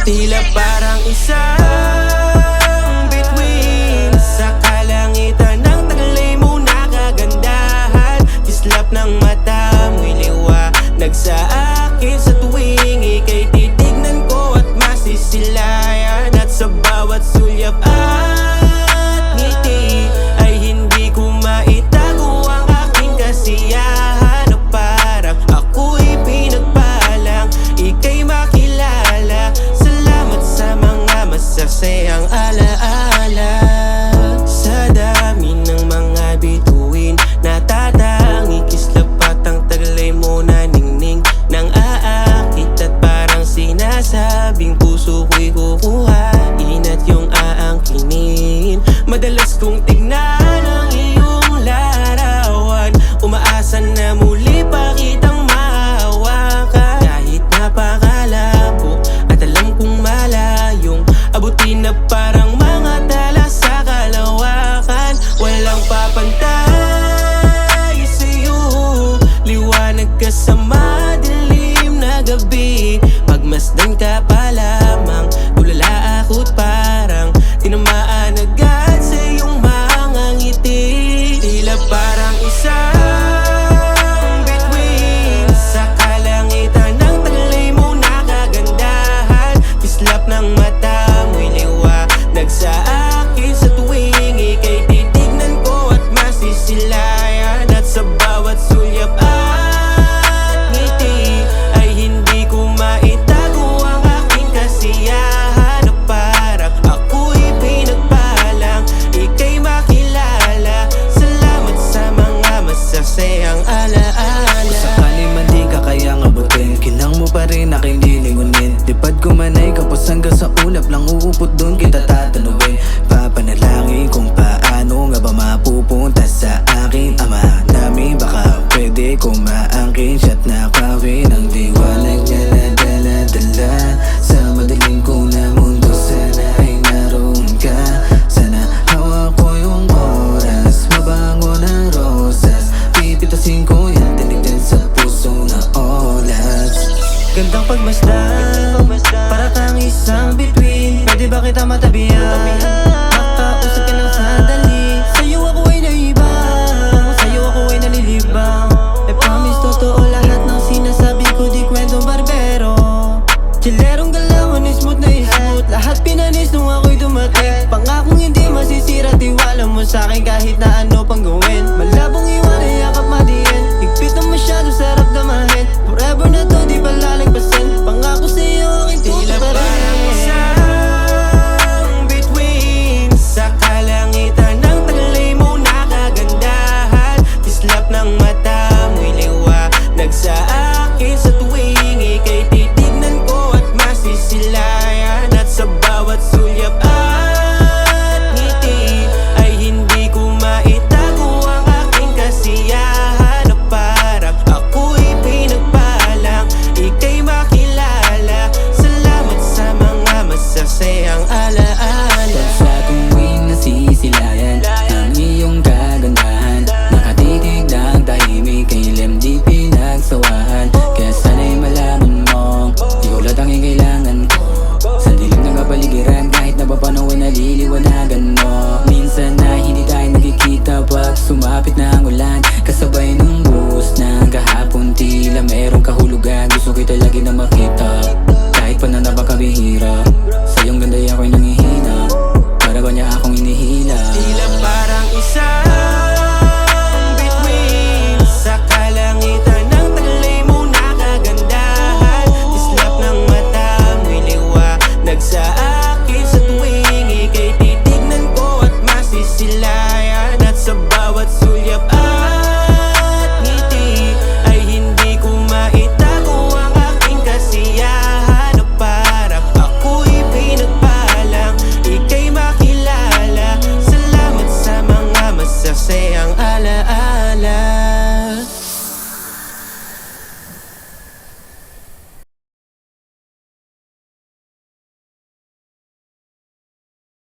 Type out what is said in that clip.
Tila parang isang bituin sa kalangitan ng taglay mo na kagandahan. Kislap ng mata mo'y liwanag sa akin sa tuwing ika'y titignan ko at masisilayan. At sa bawat sulyap at ngiti ay hindi ko maitago ang aking kasiyahan. O parang ako'y pinagpalang ika'y makilala. Salamat sa mga masasayang alaala. Sa dami ng mga bituin natatangi, kislap at ang taglay mo na ningning nang aakit. At parang sinasabing puso ko'y kukuhain at yung aangkinin. Madalas kong tignan ang iyong larawan, umaasa na muli pa kitang mahawakan. Kahit napakalabo at alam kong malayong abutin na parang mga tala sa kalawakan. Walang papantay sa'yo, liwanag ka sa madilim na gabi. Pagmasdan ka pa lamang, tulala ako't parang tinamaan agad sa iyong mga ngiti. Tila parang isang bituin sa kalangitan ng taglay mo na kagandahan. Kislap ng mata mo'y liwanag sa akin sa tuwing ika'y titignan ko at masisilayan. At sa bawat sulyap at ngiti ay hindi ko maitago ang aking kasiyahan. O parang ako'y pinagpalang ika'y makilala. Salamat sa mga masasayang alaala. Sakali man di ka kayang abutin, kinang mo pa rin aking lilingunin. Lipad ko man ay kapos hanggang sa ulap lang uupot dun kita tatanungin.